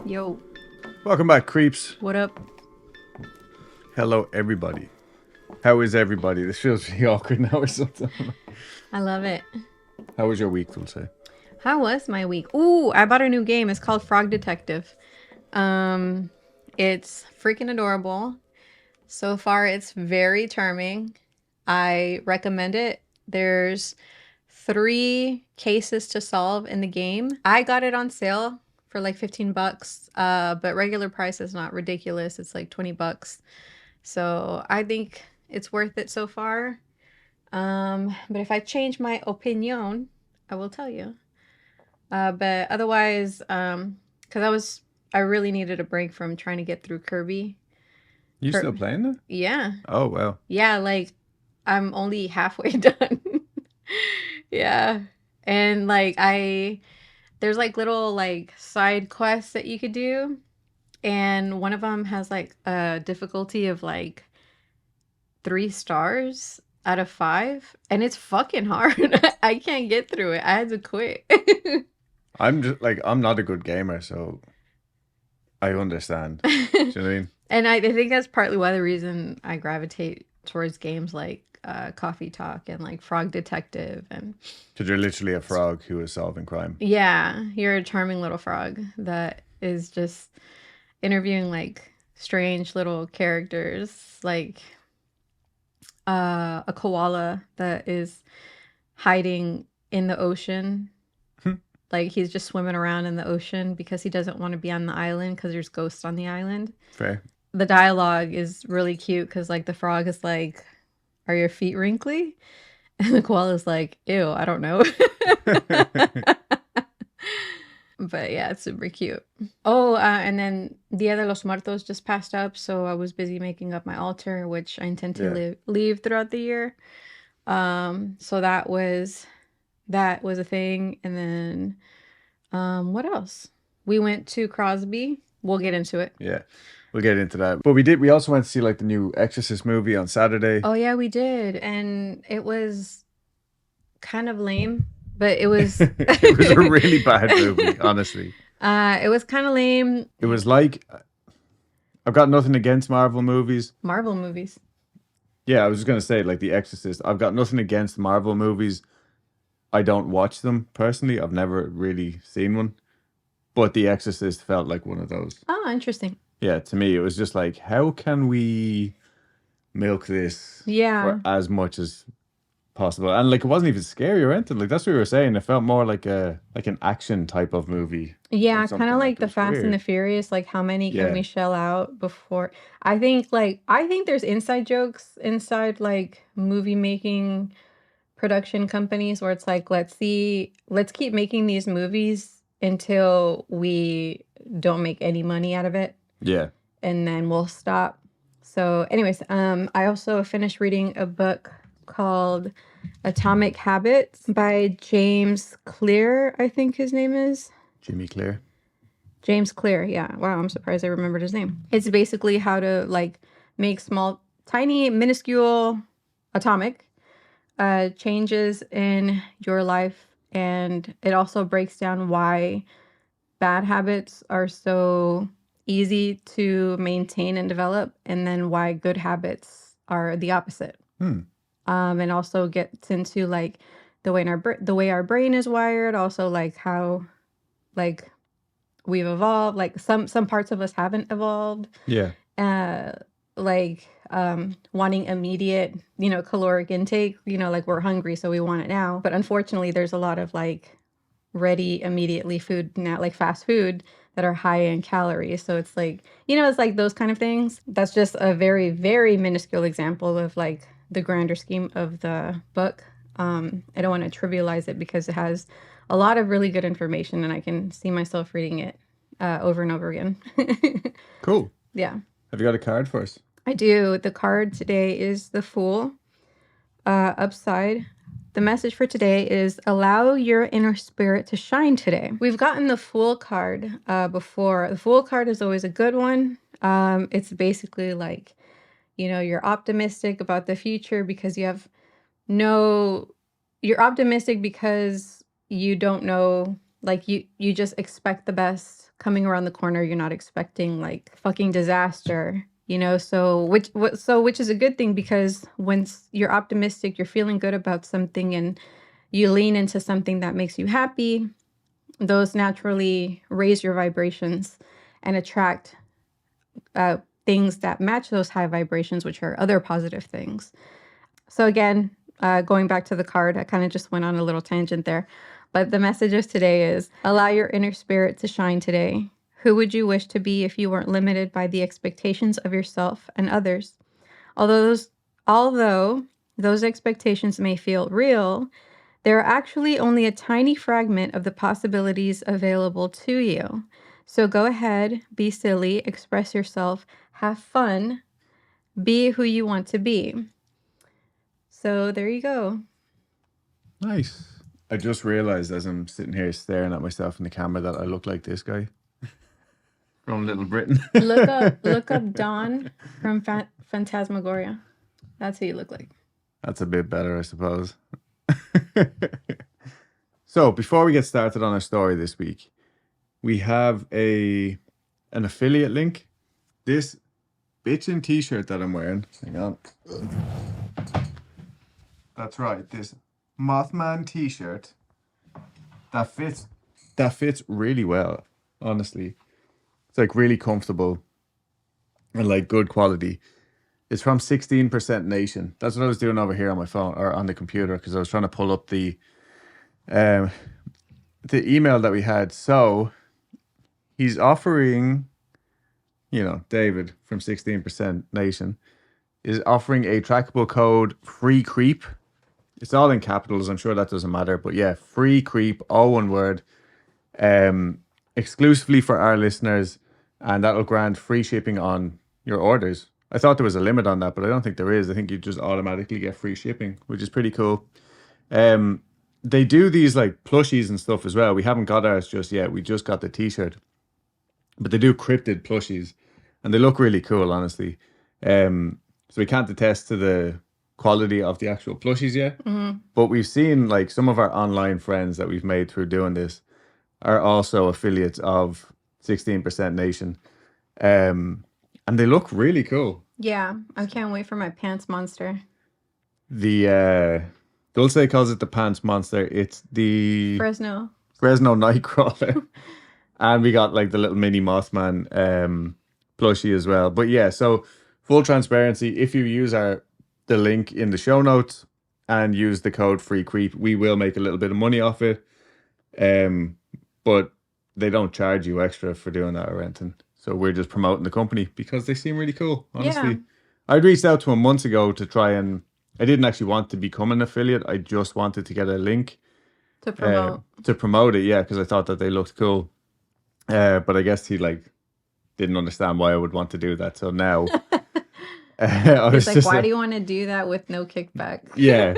Yo, Welcome back, creeps. what up? Hello, everybody. How is everybody? This feels really awkward now or something. I love it. How was your week, Dulce? How was my week? Ooh, I bought a new game. It's called Frog Detective. Um, it's freaking adorable. So far, it's very charming. I recommend it. There's 3 cases to solve in the game. I got it on sale for like 15 bucks. But regular price is not ridiculous. It's like 20 bucks. So I think it's worth it so far. But if I change my opinion, I will tell you. But otherwise, because I really needed a break from trying to get through Kirby. You still Kirby. playing it? Yeah. Oh, well. Yeah, like I'm only halfway done. Yeah. And there's like little like side quests that you could do. And one of them has like a difficulty of like 3 stars out of 5. And it's fucking hard. I can't get through it. I had to quit. I'm just like, I'm not a good gamer, so I understand. Do you know what I mean? And I think that's partly why the reason I gravitate towards games like Coffee Talk and like Frog Detective and Because you're literally a frog who is solving crime. yeah, you're a charming little frog that is just interviewing like strange little characters like a koala that is hiding in the ocean. Like he's just swimming around in the ocean because he doesn't want to be on the island because there's ghosts on the island. Fair. The dialogue is really cute because like the frog is like, "Are your feet wrinkly?" And the koala's like, "Ew, I don't know." But yeah, it's super cute. Oh, and then Dia de los Muertos just passed up, so I was busy making up my altar, which I intend to Yeah. leave throughout the year. So that was a thing, and then what else? We went to Crosby. We'll get into it. Yeah. We'll get into that. But we also went to see like the new Exorcist movie on Saturday. Oh yeah, we did, and it was kind of lame, but it was It was a really bad movie, honestly. it was kind of lame. It was like, I've got nothing against Marvel movies. Marvel movies. Yeah, I was just gonna say, like The Exorcist. I've got nothing against Marvel movies. I don't watch them personally. I've never really seen one. But The Exorcist felt like one of those. Oh, interesting. Yeah, to me, it was just like, how can we milk this Yeah. for as much as possible? And like, it wasn't even scary or anything. Like that's what we were saying. It felt more like an action type of movie or Yeah, kind something. of Like like it the was Fast and the weird. Furious, like how many can Yeah, we shell out before? I think there's inside jokes inside like movie making production companies where it's like let's keep making these movies until we don't make any money out of it yeah. and then we'll stop. So anyways, I also finished reading a book called Atomic Habits by James Clear, I think his name is. Jimmy Clear. James Clear, yeah. Wow, I'm surprised I remembered his name. It's basically how to like make small, tiny, minuscule atomic changes in your life. And it also breaks down why bad habits are so easy to maintain and develop, and then why good habits are the opposite. Hmm. And also gets into like the way our brain is wired, also like how like we've evolved, like some parts of us haven't evolved, Yeah. uh like wanting immediate, caloric intake, like we're hungry so we want it now, but unfortunately there's a lot of like ready immediately food now, like fast food, that are high in calories. So it's like, it's like those kind of things. That's just a very very minuscule example of like the grander scheme of the book. I don't want to trivialize it because it has a lot of really good information and I can see myself reading it over and over again. Cool. Yeah, Have you got a card for us? I do. The card today is the Fool. Upside, the message for today is allow your inner spirit to shine today. We've gotten the Fool card before. The Fool card is always a good one. It's basically like, you're optimistic about the future because you're optimistic because you don't know Like you just expect the best coming around the corner. You're not expecting like fucking disaster, you know? So which is a good thing, because once you're optimistic, you're feeling good about something and you lean into something that makes you happy, those naturally raise your vibrations and attract things that match those high vibrations, which are other positive things. So again, going back to the card, I kind of just went on a little tangent there. But the message of today is allow your inner spirit to shine today. Who would you wish to be if you weren't limited by the expectations of yourself and others? Although those expectations may feel real, they're actually only a tiny fragment of the possibilities available to you. So go ahead, be silly, express yourself, have fun, be who you want to be. So there you go. Nice. I just realized as I'm sitting here staring at myself in the camera that I look like this guy from Little Britain. Look up Dawn from Phantasmagoria. That's who you look like. That's a bit better, I suppose. So before we get started on our story this week, we have an affiliate link. This bitchin' t-shirt that I'm wearing. Hang on. That's right. This Mothman t-shirt that fits really well, honestly. It's like really comfortable and like good quality. It's from 16% Nation. That's what I was doing over here on my phone or on the computer, because I was trying to pull up the email that we had. So he's offering, David from 16% Nation is offering a trackable code free creep. It's all in capitals. I'm sure that doesn't matter, but yeah, free creep, all one word, exclusively for our listeners, and that'll grant free shipping on your orders. I thought there was a limit on that, but I don't think there is. I think you just automatically get free shipping, which is pretty cool. They do these like plushies and stuff as well. We haven't got ours just yet. We just got the t-shirt, but they do cryptid plushies and they look really cool, honestly. So we can't attest to the quality of the actual plushies yet, but we've seen like some of our online friends that we've made through doing this are also affiliates of 16% Nation. And they look really cool. Yeah, I can't wait for my pants monster. The Dulce calls it the pants monster. It's the Fresno Nightcrawler. And we got like the little mini Mothman plushie as well. But yeah, so full transparency, if you use the link in the show notes and use the code free creep, we will make a little bit of money off it. But they don't charge you extra for doing that or anything. So we're just promoting the company because they seem really cool, honestly. Yeah. I'd reached out to them months ago to try and... I didn't actually want to become an affiliate. I just wanted to get a link. To promote. To promote it, yeah, because I thought that they looked cool. But I guess he didn't understand why I would want to do that. So now... I was like, why do you want to do that with no kickback? Yeah.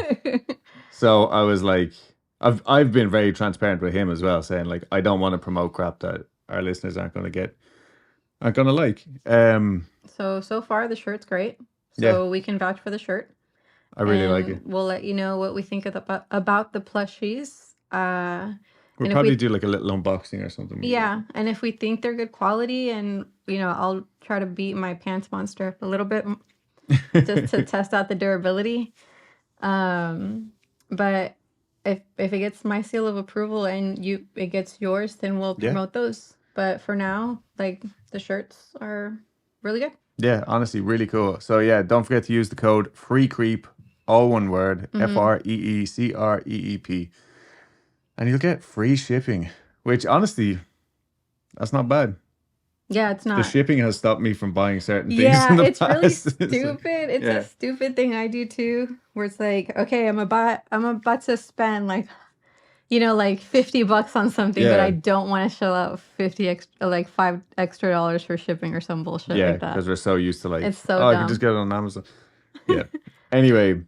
So I was like... I've been very transparent with him as well, saying like, I don't want to promote crap that our listeners aren't going to like. So far the shirt's great. So we can vouch for the shirt. I really like it. We'll let you know what we think about the plushies. We'll probably do like a little unboxing or something. Yeah, and if we think they're good quality, and I'll try to beat my pants monster up a little bit just to test out the durability. But if it gets my seal of approval and it gets yours, then we'll promote those. But for now, like, the shirts are really good. Yeah, honestly, really cool. So yeah, don't forget to use the code FREECREEP, all one word, FREECREEP, and you'll get free shipping, which honestly, that's not bad. Yeah, it's not. The shipping has stopped me from buying certain things. Yeah, it's really stupid. It's a stupid thing I do too, where it's like, okay, I'm about to spend like $50 on something, but I don't want to shell out $5 extra for shipping or some bullshit like that. Yeah, because we're so used to like, it's so dumb. I can just get it on Amazon. Yeah. Anyway,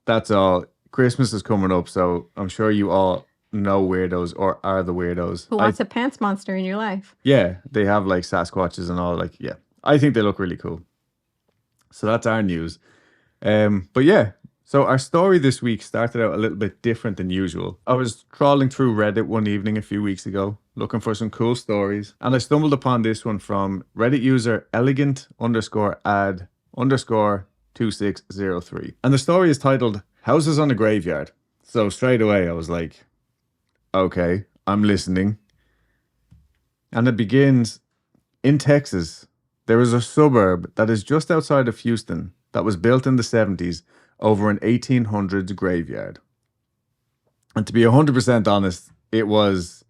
that's all. Christmas is coming up, so I'm sure you all know weirdos or are the weirdos. Who wants a pants monster in your life? Yeah, they have like Sasquatches and all. Like, yeah, I think they look really cool. So that's our news. But yeah, So our story this week started out a little bit different than usual. I was trawling through Reddit one evening a few weeks ago, looking for some cool stories, and I stumbled upon this one from Reddit user elegant_ad_2603. And the story is titled Houses on a Graveyard. So straight away I was like, okay, I'm listening. And it begins, in Texas, there is a suburb that is just outside of Houston that was built in the 70s over an 1800s graveyard. And to be 100% honest, it was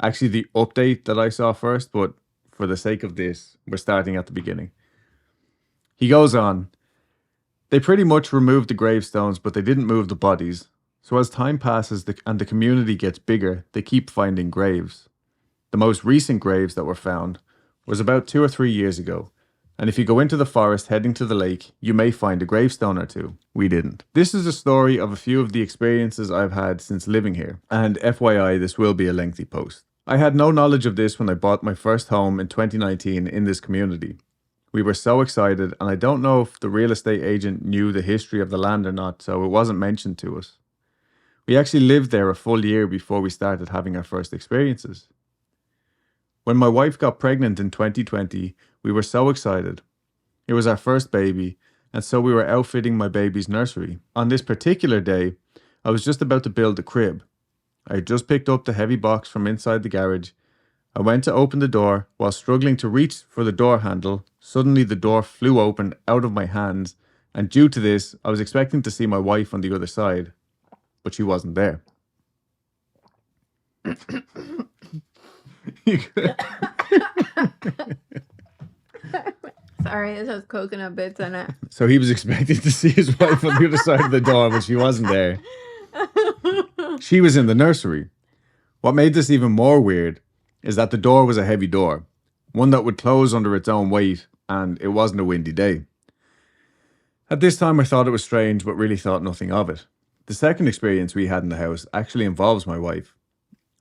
actually the update that I saw first, but for the sake of this, we're starting at the beginning. He goes on, they pretty much removed the gravestones, but they didn't move the bodies. So as time passes and the community gets bigger, they keep finding graves. The most recent graves that were found was about 2 or 3 years ago. And if you go into the forest heading to the lake, you may find a gravestone or two. We didn't. This is a story of a few of the experiences I've had since living here. And FYI, this will be a lengthy post. I had no knowledge of this when I bought my first home in 2019 in this community. We were so excited, and I don't know if the real estate agent knew the history of the land or not, so it wasn't mentioned to us. We actually lived there a full year before we started having our first experiences. When my wife got pregnant in 2020, we were so excited. It was our first baby, and so we were outfitting my baby's nursery. On this particular day, I was just about to build the crib. I had just picked up the heavy box from inside the garage. I went to open the door. While struggling to reach for the door handle, suddenly the door flew open out of my hands, and due to this, I was expecting to see my wife on the other side, but she wasn't there. Sorry, it has coconut bits in it. So he was expecting to see his wife on the other side of the door, but she wasn't there. She was in the nursery. What made this even more weird is that the door was a heavy door, one that would close under its own weight, and it wasn't a windy day. At this time, I thought it was strange, but really thought nothing of it. The second experience we had in the house actually involves my wife.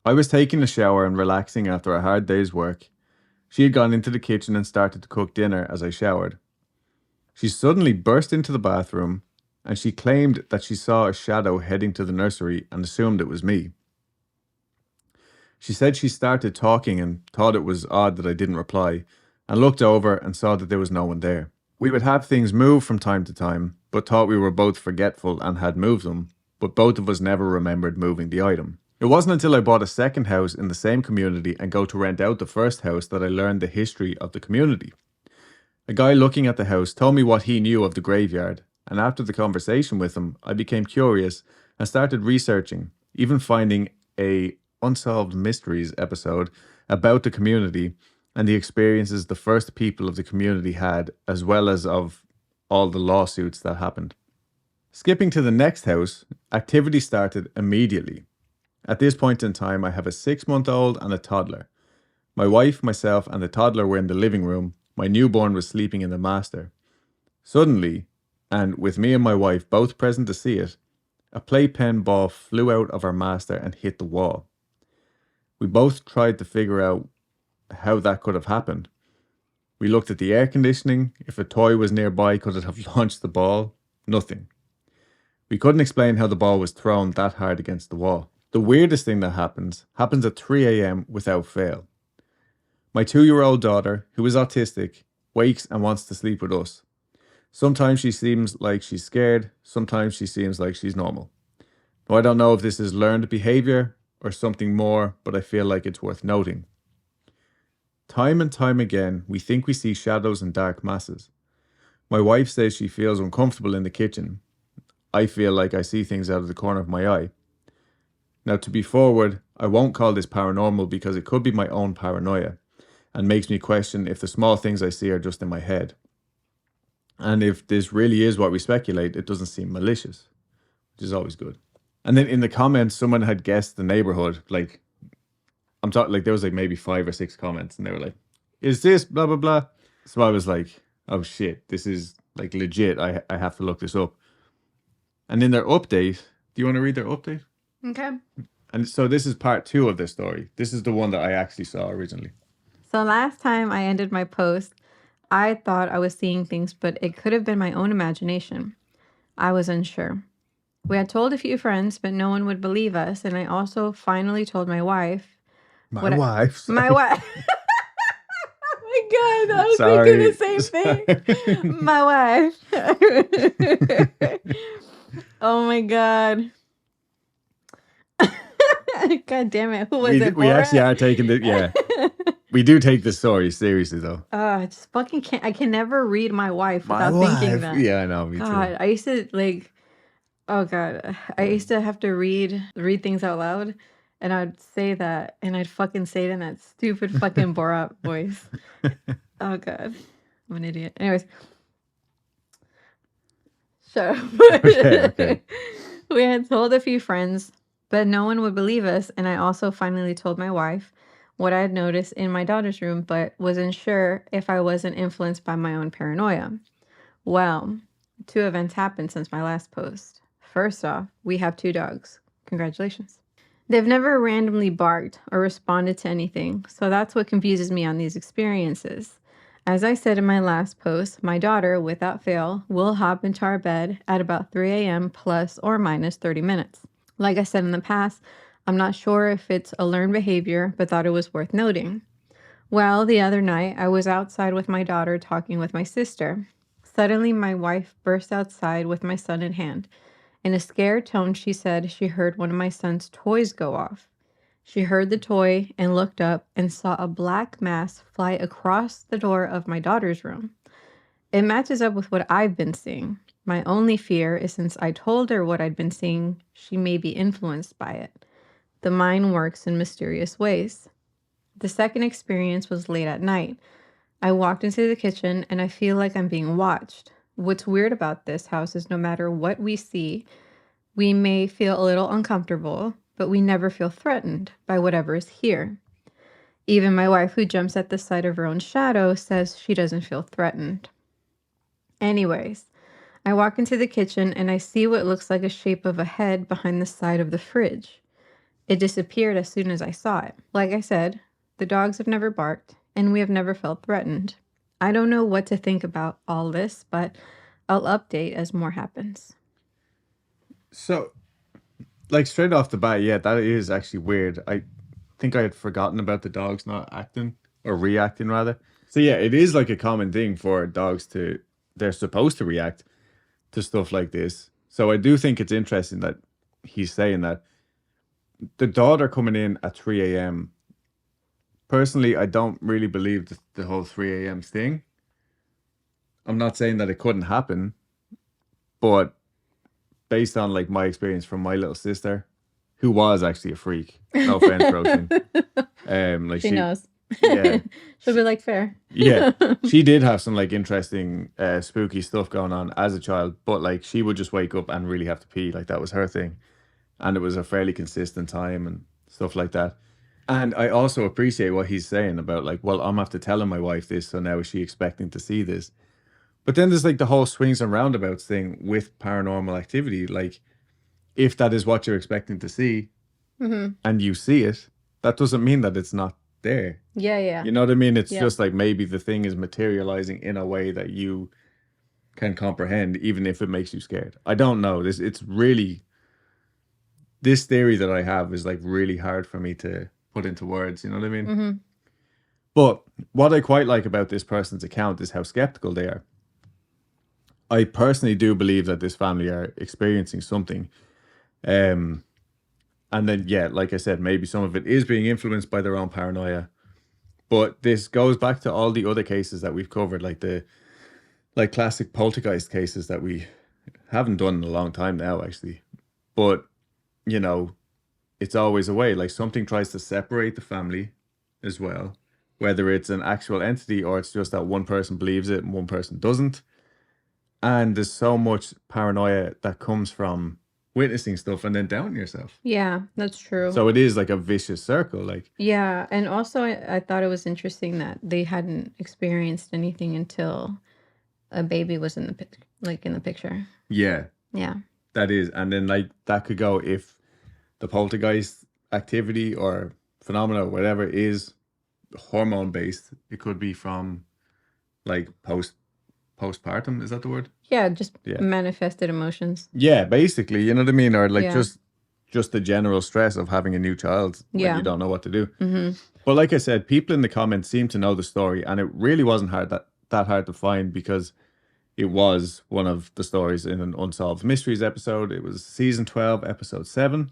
I was taking a shower and relaxing after a hard day's work. She had gone into the kitchen and started to cook dinner as I showered. She suddenly burst into the bathroom, and she claimed that she saw a shadow heading to the nursery and assumed it was me. She said she started talking and thought it was odd that I didn't reply, and looked over and saw that there was no one there. We would have things move from time to time, but thought we were both forgetful and had moved them, but both of us never remembered moving the item. It wasn't until I bought a second house in the same community and go to rent out the first house that I learned the history of the community. A guy looking at the house told me what he knew of the graveyard, and after the conversation with him, I became curious and started researching, even finding a Unsolved Mysteries episode about the community and the experiences the first people of the community had, as well as of all the lawsuits that happened. Skipping to the next house, activity started immediately. At this point in time, I have a 6-month-old and a toddler. My wife, myself, and the toddler were in the living room. My newborn was sleeping in the master. Suddenly, and with me and my wife both present to see it, a playpen ball flew out of our master and hit the wall. We both tried to figure out how that could have happened. We looked at the air conditioning. If a toy was nearby, could it have launched the ball? Nothing. We couldn't explain how the ball was thrown that hard against the wall. The weirdest thing that happens at 3 a.m. without fail. My 2-year-old daughter, who is autistic, wakes and wants to sleep with us. Sometimes she seems like she's scared, sometimes she seems like she's normal. Now, I don't know if this is learned behavior or something more, but I feel like it's worth noting. Time and time again, we think we see shadows and dark masses. My wife says she feels uncomfortable in the kitchen. I feel like I see things out of the corner of my eye. Now, to be forward, I won't call this paranormal because it could be my own paranoia and makes me question if the small things I see are just in my head. And if this really is what we speculate, it doesn't seem malicious, which is always good. And then in the comments, someone had guessed the neighborhood. Like, I'm talking like there was like maybe 5 or 6 comments, and they were like, "Is this blah blah blah?" So I was like, "Oh shit, this is like legit. I have to look this up." And in their update, do you want to read their update? Okay. And so this is part 2 of this story. This is the one that I actually saw originally. So last time I ended my post, I thought I was seeing things, but it could have been my own imagination. I was unsure. We had told a few friends, but no one would believe us, and I also finally told my wife My what I, wife, my sorry. wife. Oh my god, I was thinking the Sorry. same thing. Sorry. My wife. Oh my god. God damn it. Who was it? We actually Borat? are taking the, yeah. We do take the story seriously though. I just fucking can't. I can never read my wife My without thinking wife. that. Yeah, I know, me too. God, I used to like. Oh god, I used to have to read things out loud, and I'd say that, and I'd fucking say it in that stupid fucking Borat voice. Oh god, I'm an idiot. Anyways, shut Okay, up. okay. We had told a few friends, but no one would believe us, and I also finally told my wife what I had noticed in my daughter's room, but wasn't sure if I wasn't influenced by my own paranoia. Well, two events happened since my last post. First off, we have two dogs. Congratulations. They've never randomly barked or responded to anything, so that's what confuses me on these experiences. As I said in my last post, my daughter, without fail, will hop into our bed at about 3 a.m. plus or minus 30 minutes. Like I said in the past, I'm not sure if it's a learned behavior, but thought it was worth noting. Well, the other night, I was outside with my daughter talking with my sister. Suddenly, my wife burst outside with my son in hand. In a scared tone, she said she heard one of my son's toys go off. She heard the toy and looked up and saw a black mass fly across the door of my daughter's room. It matches up with what I've been seeing. My only fear is since I told her what I'd been seeing, she may be influenced by it. The mind works in mysterious ways. The second experience was late at night. I walked into the kitchen and I feel like I'm being watched. What's weird about this house is no matter what we see, we may feel a little uncomfortable, but we never feel threatened by whatever is here. Even my wife, who jumps at the sight of her own shadow, says she doesn't feel threatened. Anyways, I walk into the kitchen and I see what looks like a shape of a head behind the side of the fridge. It disappeared as soon as I saw it. Like I said, the dogs have never barked, and we have never felt threatened. I don't know what to think about all this, but I'll update as more happens. So, like straight off the bat, yeah, that is actually weird. I think I had forgotten about the dogs not acting or reacting rather. So yeah, it is like a common thing for dogs to they're supposed to react to stuff like this. So I do think it's interesting that he's saying that the daughter coming in at 3 a.m. Personally, I don't really believe the whole 3 a.m. thing. I'm not saying that it couldn't happen, but based on like my experience from my little sister, who was actually a freak. No offense, Roshan. Like She she, knows. yeah, She'll be like, fair. yeah, she did have some like interesting, spooky stuff going on as a child. But like she would just wake up and really have to pee. Like that was her thing, and it was a fairly consistent time and stuff like that. And I also appreciate what he's saying about like, well, I'm after telling my wife this, so now is she expecting to see this? But then there's like the whole swings and roundabouts thing with paranormal activity. Like, if that is what you're expecting to see Mm-hmm. and you see it, that doesn't mean that it's not there. Yeah, yeah. You know what I mean? It's Yeah. just like maybe the thing is materializing in a way that you can comprehend, even if it makes you scared. I don't know. It's really this theory that I have is like really hard for me to put into words. You know what I mean? Mm-hmm. But what I quite like about this person's account is how skeptical they are. I personally do believe that this family are experiencing something. And then, yeah, like I said, maybe some of it is being influenced by their own paranoia. But this goes back to all the other cases that we've covered, like the classic poltergeist cases that we haven't done in a long time now, actually. But, you know, it's always a way. Like something tries to separate the family as well, whether it's an actual entity or it's just that one person believes it and one person doesn't. And there's so much paranoia that comes from witnessing stuff and then doubting yourself. Yeah, that's true. So it is like a vicious circle. Like, Yeah, and also I thought it was interesting that they hadn't experienced anything until a baby was in the in the picture. yeah, Yeah. that is. And then like that could go if the poltergeist activity or phenomena, whatever, is hormone based. It could be from like postpartum. Is that the word? Yeah, just Yeah. manifested emotions. Yeah, basically, you know what I mean? Or like Yeah. just the general stress of having a new child when you Yeah. don't know what to do. Mm-hmm. But like I said, people in the comments seem to know the story, and it really wasn't that hard to find because it was one of the stories in an Unsolved Mysteries episode. It was season 12, episode 7.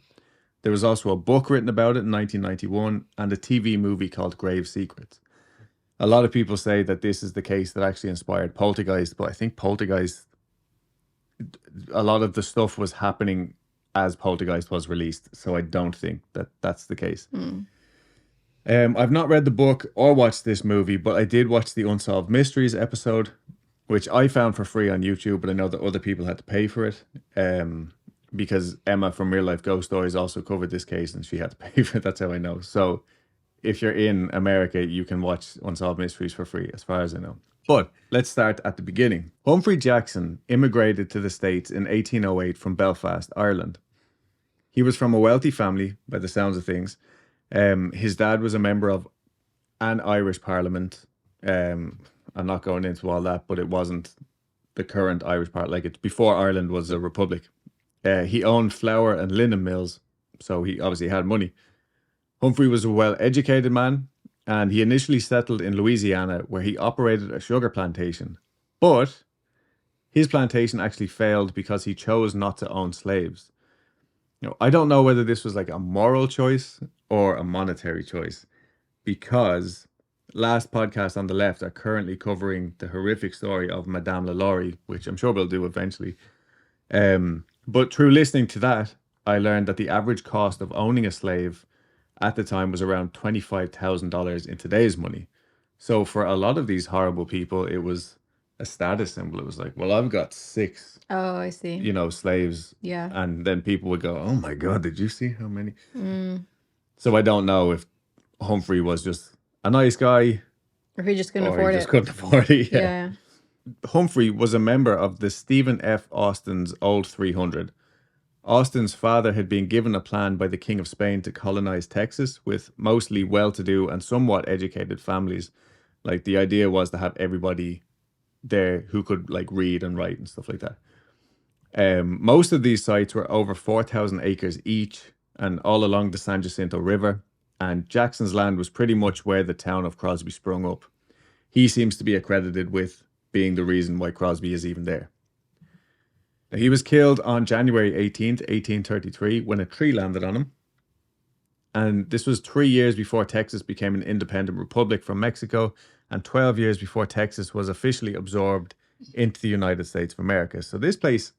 There was also a book written about it in 1991 and a TV movie called Grave Secrets. A lot of people say that this is the case that actually inspired Poltergeist, but I think Poltergeist, a lot of the stuff was happening as Poltergeist was released, so I don't think that that's the case. Mm. I've not read the book or watched this movie, but I did watch the Unsolved Mysteries episode, which I found for free on YouTube, but I know that other people had to pay for it. Because Emma from Real Life Ghost Stories also covered this case and she had to pay for it. That's how I know. So if you're in America, you can watch Unsolved Mysteries for free, as far as I know. But let's start at the beginning. Humphrey Jackson immigrated to the States in 1808 from Belfast, Ireland. He was from a wealthy family, by the sounds of things. His dad was a member of an Irish parliament. I'm not going into all that, but it wasn't the current Irish part. Like, it's before Ireland was a republic. He owned flour and linen mills, so he obviously had money. Humphrey was a well-educated man, and he initially settled in Louisiana, where he operated a sugar plantation. But his plantation actually failed because he chose not to own slaves. I don't know whether this was like a moral choice or a monetary choice, because last podcast on the left are currently covering the horrific story of Madame Lalaurie, which I'm sure we'll do eventually. But through listening to that, I learned that the average cost of owning a slave at the time was around $25,000 in today's money. So for a lot of these horrible people, it was a status symbol. It was like, well, I've got 6, Oh, I see. slaves. Yeah. And then people would go, oh my God, did you see how many? Mm. So I don't know if Humphrey was just a nice guy Or he just couldn't or afford he just it. couldn't afford it. Yeah. Yeah. Humphrey was a member of the Stephen F. Austin's Old 300. Austin's father had been given a plan by the King of Spain to colonize Texas with mostly well-to-do and somewhat educated families. Like, the idea was to have everybody there who could like read and write and stuff like that. Most of these sites were over 4,000 acres each and all along the San Jacinto River. And Jackson's land was pretty much where the town of Crosby sprung up. He seems to be accredited with being the reason why Crosby is even there. Now, he was killed on January 18th, 1833, when a tree landed on him. And this was 3 years before Texas became an independent republic from Mexico, and 12 years before Texas was officially absorbed into the United States of America. So this place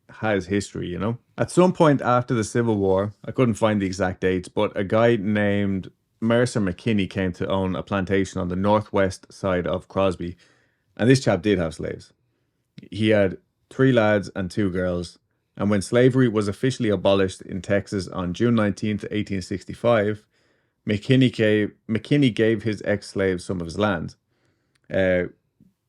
has history, At some point after the Civil War, I couldn't find the exact dates, but a guy named Mercer McKinney came to own a plantation on the northwest side of Crosby. And this chap did have slaves. He had 3 lads and 2 girls. And when slavery was officially abolished in Texas on June 19th, 1865, McKinney gave his ex-slaves some of his land.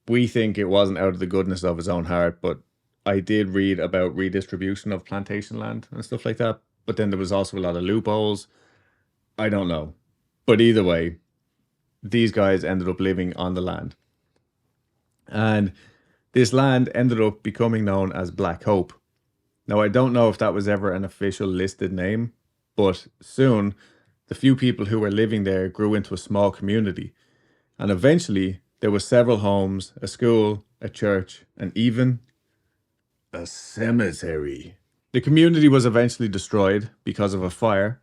We think it wasn't out of the goodness of his own heart, but I did read about redistribution of plantation land and stuff like that. But then there was also a lot of loopholes. I don't know. But either way, these guys ended up living on the land. And this land ended up becoming known as Black Hope. Now, I don't know if that was ever an official listed name, but soon the few people who were living there grew into a small community. And eventually there were several homes, a school, a church, and even a cemetery. The community was eventually destroyed because of a fire,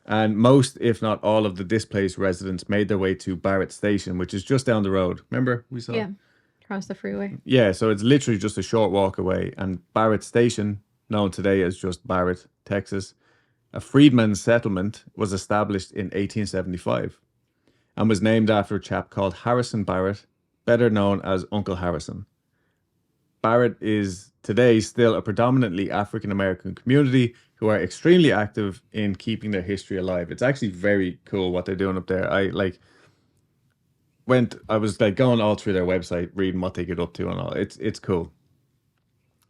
and most, if not all, of the displaced residents made their way to Barrett Station, which is just down the road. Remember we saw? Yeah. Across the freeway. Yeah, so it's literally just a short walk away. And Barrett Station, known today as just Barrett, Texas, a freedmen's settlement, was established in 1875 and was named after a chap called Harrison Barrett, better known as Uncle Harrison. Barrett is today still a predominantly African-American community who are extremely active in keeping their history alive. It's actually very cool what they're doing up there. I was going all through their website, reading what they get up to and all. It's cool.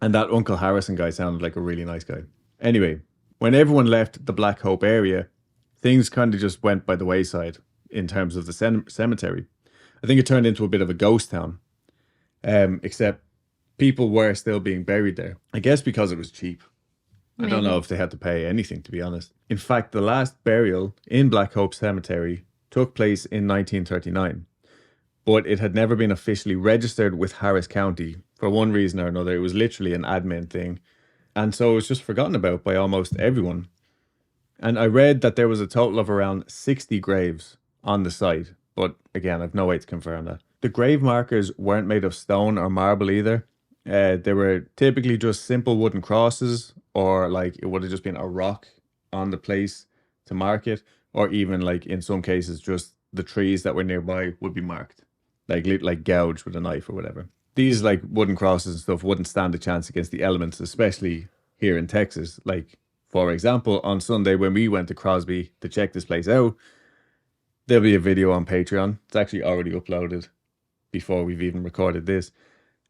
And that Uncle Harrison guy sounded like a really nice guy. Anyway, when everyone left the Black Hope area, things kind of just went by the wayside in terms of the cemetery. I think it turned into a bit of a ghost town. Except people were still being buried there. I guess because it was cheap. I don't know Maybe. if they had to pay anything, to be honest. In fact, the last burial in Black Hope Cemetery took place in 1939, but it had never been officially registered with Harris County for one reason or another. It was literally an admin thing. And so it was just forgotten about by almost everyone. And I read that there was a total of around 60 graves on the site, but again, I've no way to confirm that. The grave markers weren't made of stone or marble either. They were typically just simple wooden crosses, or like it would have just been a rock on the place to mark it, or even like in some cases, just the trees that were nearby would be marked, like gouged with a knife or whatever. These like wooden crosses and stuff wouldn't stand a chance against the elements, especially here in Texas. Like, for example, on Sunday when we went to Crosby to check this place out, there'll be a video on Patreon. It's actually already uploaded before we've even recorded this.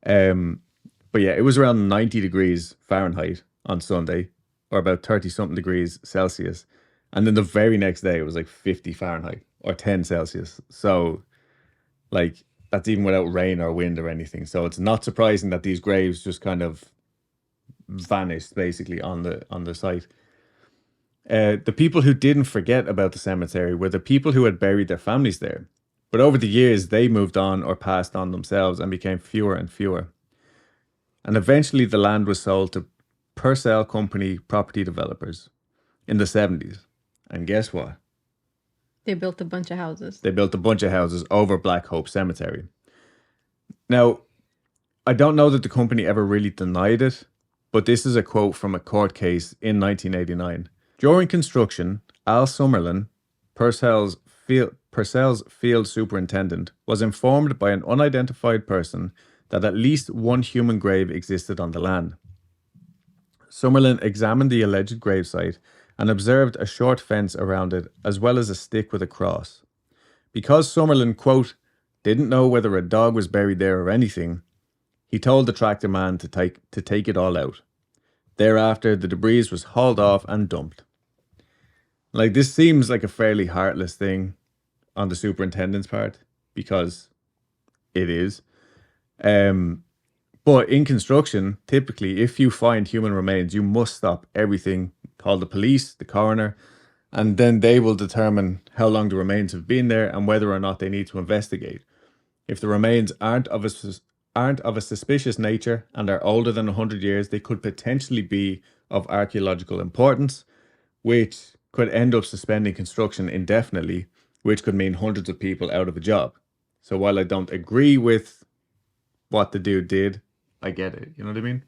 But yeah, it was around 90 degrees Fahrenheit on Sunday, or about 30 something degrees Celsius. And then the very next day, it was like 50 Fahrenheit or 10 Celsius. So, like, that's even without rain or wind or anything. So it's not surprising that these graves just kind of vanished basically on the site. The people who didn't forget about the cemetery were the people who had buried their families there. But over the years, they moved on or passed on themselves and became fewer and fewer. And eventually the land was sold to Purcell Company property developers in the 70s. And guess what? They built a bunch of houses. They built a bunch of houses over Black Hope Cemetery. Now, I don't know that the company ever really denied it, but this is a quote from a court case in 1989. During construction, Al Summerlin, Purcell's field superintendent, was informed by an unidentified person that at least one human grave existed on the land. Summerlin examined the alleged gravesite and observed a short fence around it, as well as a stick with a cross. Because Summerlin, quote, didn't know whether a dog was buried there or anything, he told the tractor man to take it all out. Thereafter, the debris was hauled off and dumped. Like, this seems like a fairly heartless thing on the superintendent's part, because it is. But in construction, typically, if you find human remains, you must stop everything, call the police, the coroner, and then they will determine how long the remains have been there and whether or not they need to investigate. If the remains aren't of a suspicious nature and are older than 100 years, they could potentially be of archaeological importance, which could end up suspending construction indefinitely, which could mean hundreds of people out of a job. So while I don't agree with what the dude did, I get it. You know what I mean?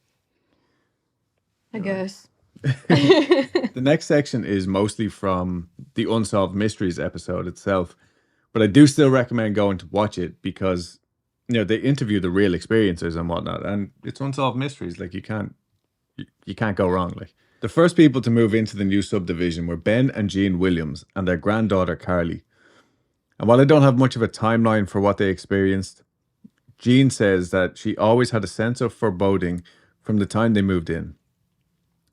I guess. The next section is mostly from the Unsolved Mysteries episode itself, but I do still recommend going to watch it because, you know, they interview the real experiencers and whatnot, and it's Unsolved Mysteries. Like, you can't go wrong. Like, the first people to move into the new subdivision were Ben and Jean Williams and their granddaughter Carly. And while I don't have much of a timeline for what they experienced, Jean says that she always had a sense of foreboding from the time they moved in.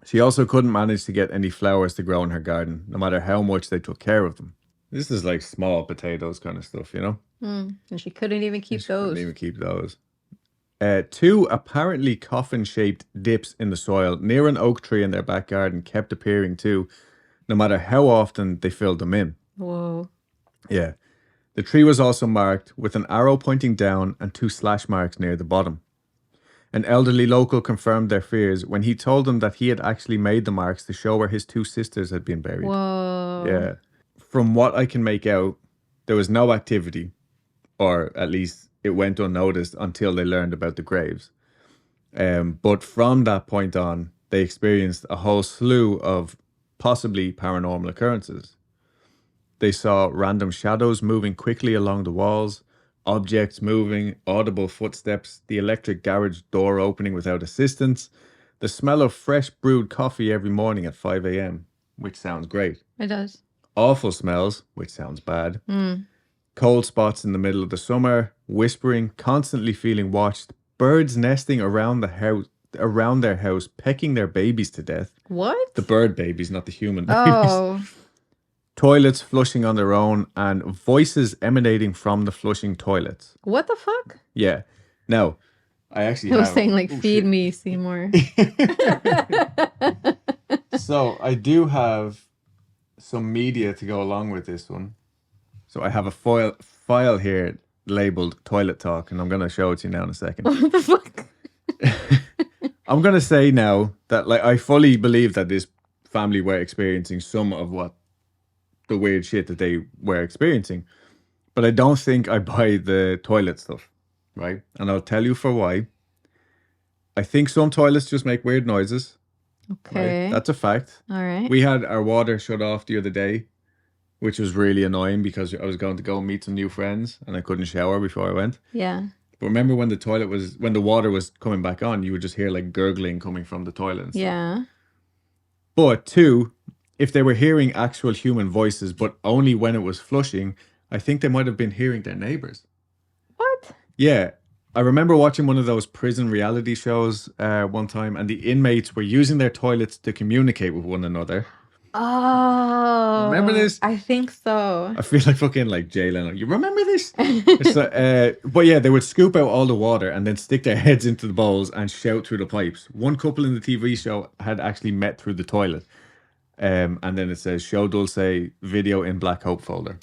She also couldn't manage to get any flowers to grow in her garden, no matter how much they took care of them. This is like small potatoes kind of stuff, you know? And she couldn't even keep those. Couldn't even keep those. Two apparently coffin-shaped dips in the soil near an oak tree in their back garden kept appearing too, no matter how often they filled them in. Whoa. Yeah. The tree was also marked with an arrow pointing down and two slash marks near the bottom. An elderly local confirmed their fears when he told them that he had actually made the marks to show where his two sisters had been buried. Whoa. Yeah. From what I can make out, there was no activity, or at least it went unnoticed until they learned about the graves. But from that point on, they experienced a whole slew of possibly paranormal occurrences. They saw random shadows moving quickly along the walls, objects moving, audible footsteps, the electric garage door opening without assistance, the smell of fresh brewed coffee every morning at 5 a.m., which sounds great. It does. Awful smells, which sounds bad. Cold spots in the middle of the summer, whispering, constantly feeling watched, birds nesting around their house, pecking their babies to death. What? The bird babies, not the human babies. Oh. Toilets flushing on their own and voices emanating from the flushing toilets. What the fuck? Yeah. Now, I actually I was have. saying like, Oh, feed shit. me, Seymour. So I do have some media to go along with this one. So I have a file here labeled "Toilet Talk," and I'm going to show it to you now in a second. What the fuck? I'm going to say now that like I fully believe that this family were experiencing some of what the weird shit that they were experiencing, but I don't think I buy the toilet stuff, right? And I'll tell you for why. I think some toilets just make weird noises, right? Okay. That's a fact. All right. We had our water shut off the other day, which was really annoying because I was going to go meet some new friends and I couldn't shower before I went. Yeah. But remember when the water was coming back on, you would just hear like gurgling coming from the toilet and stuff. Yeah. But two, if they were hearing actual human voices, but only when it was flushing, I think they might have been hearing their neighbors. What? Yeah. I remember watching one of those prison reality shows one time, and the inmates were using their toilets to communicate with one another. Oh. Remember this? I think so. I feel like fucking like Jay Leno. You remember this? But yeah, they would scoop out all the water and then stick their heads into the bowls and shout through the pipes. One couple in the TV show had actually met through the toilet. And then it says, "Show Dulce, video in Black Hope folder."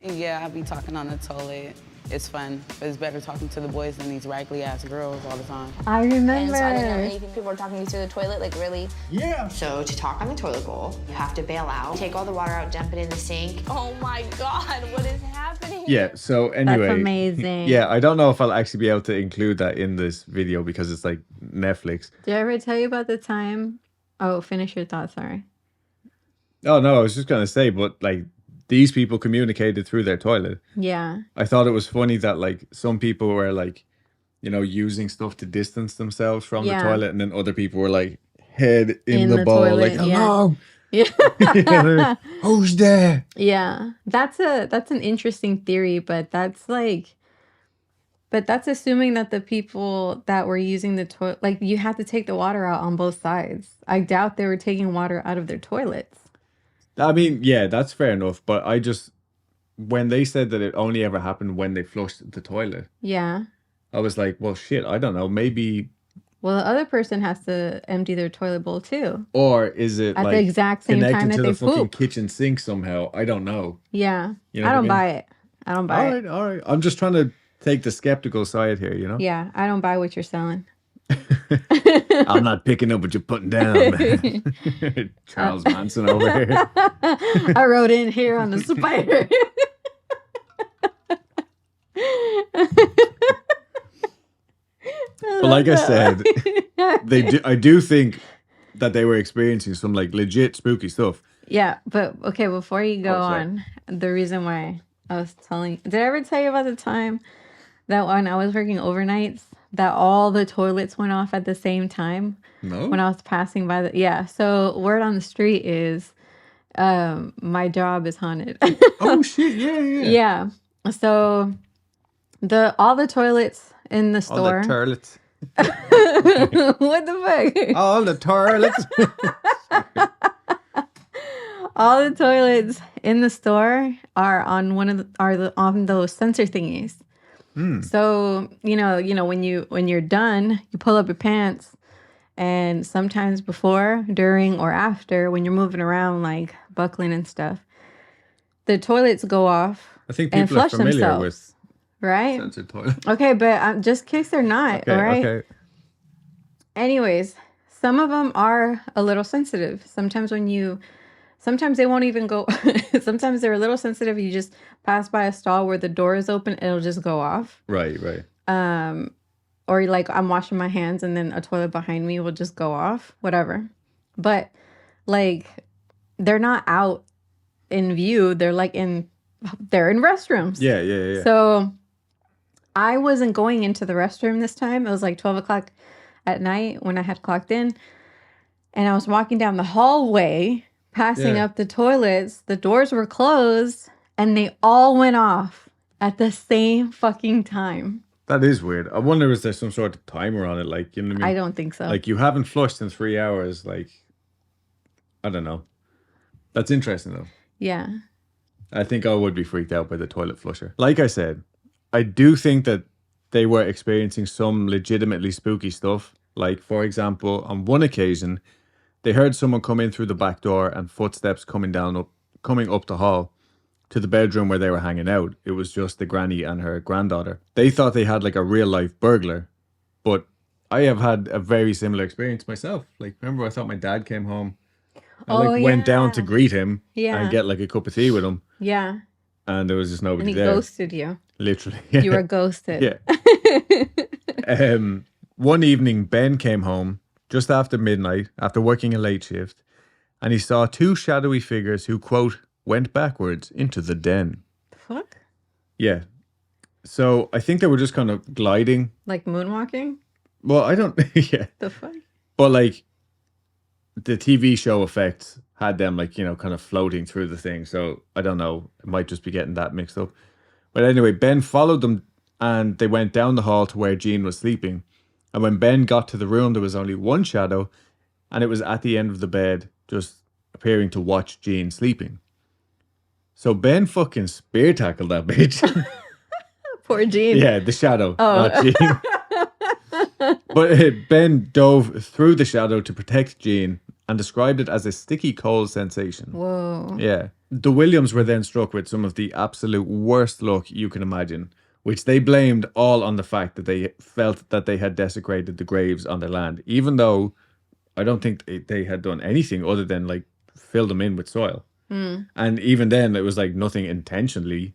Yeah, I be talking on the toilet. It's fun, but it's better talking to the boys than these raggedy ass girls all the time. I remember. And so I didn't know anything. People were talking to you through the toilet, like really. Yeah. So to talk on the toilet bowl, you have to bail out, take all the water out, dump it in the sink. Oh my God, what is happening? Yeah, so anyway. That's amazing. Yeah, I don't know if I'll actually be able to include that in this video because it's like Netflix. Did I ever tell you about the time? Oh, finish your thought. Sorry. Oh, no, I was just going to say, but like these people communicated through their toilet. Yeah. I thought it was funny that like some people were like, you know, using stuff to distance themselves from the Yeah. toilet, and then other people were like head in, In the the bowl, toilet, like, hello, Yeah. who's there? Yeah. That's an interesting theory, but that's assuming that the people that were using the toilet, like you had to take the water out on both sides. I doubt they were taking water out of their toilets. I mean, yeah, that's fair enough, but when they said that it only ever happened when they flushed the toilet, Yeah. I was like, well, shit, I don't know, maybe, Well, the other person has to empty their toilet bowl too. or is it At like the exact same connected time that to they the fucking poop. kitchen sink somehow? I don't know. Yeah. You know I what I don't mean? buy it. I don't buy it. All right. I'm just trying to take the skeptical side here, you know? Yeah. I don't buy what you're selling. I'm not picking up what you're putting down, man. Charles Manson over here. I wrote in here on the spider. But like I said, I do think that they were experiencing some like legit spooky stuff. Yeah, but okay, before you go sorry. on, the reason why I was telling, did I ever tell you about the time that when I was working overnights, that all the toilets went off at the same time No? when I was passing by yeah. So word on the street is my job is haunted. Oh shit, yeah. Yeah. So all the toilets in the All store. the toilets. What the fuck? All the toilets. All the toilets in the store are on on those sensor thingies. So when you're done, you pull up your pants, and sometimes before, during, or after, when you're moving around like buckling and stuff, the toilets go off. I think and people are flush familiar themselves, with right? censored toilets. Okay, but just in case they're not, Okay, all right? okay. Anyways, some of them are a little sensitive. Sometimes they won't even go. Sometimes they're a little sensitive. You just pass by a stall where the door is open, it'll just go off. Right. Or like I'm washing my hands and then a toilet behind me will just go off, whatever. But like they're not out in view. They're in restrooms. Yeah. So I wasn't going into the restroom this time. It was like 12 o'clock at night when I had clocked in. And I was walking down the hallway, passing up the toilets. The doors were closed and they all went off at the same fucking time. That is weird. I wonder, is there some sort of timer on it? Like, you know what I mean? I don't think so. Like, you haven't flushed in 3 hours. Like, I don't know. That's interesting, though. Yeah. I think I would be freaked out by the toilet flusher. Like I said, I do think that they were experiencing some legitimately spooky stuff. Like, for example, on one occasion, they heard someone come in through the back door and footsteps coming up the hall to the bedroom where they were hanging out. It was just the granny and her granddaughter. They thought they had like a real life burglar, but I have had a very similar experience myself. Like, remember, I thought my dad came home. I went down to greet him and get like a cup of tea with him. Yeah. And there was just nobody And he there. ghosted you. Literally. You were ghosted. Yeah. One evening, Ben came home just after midnight, after working a late shift, and he saw two shadowy figures who, quote, went backwards into the den. The fuck? Yeah. So I think they were just kind of gliding. Like moonwalking? Well, I don't... yeah. The fuck? But like, the TV show effect had them like, you know, kind of floating through the thing. So I don't know. It might just be getting that mixed up. But anyway, Ben followed them and they went down the hall to where Jean was sleeping. And when Ben got to the room, there was only one shadow, and it was at the end of the bed, just appearing to watch Jean sleeping. So Ben fucking spear tackled that bitch. Poor Jean. Yeah, the shadow, not Jean. But Ben dove through the shadow to protect Jean and described it as a sticky cold sensation. Whoa. Yeah. The Williams were then struck with some of the absolute worst luck you can imagine, which they blamed all on the fact that they felt that they had desecrated the graves on their land, even though I don't think they had done anything other than like fill them in with soil. And even then, it was like nothing intentionally.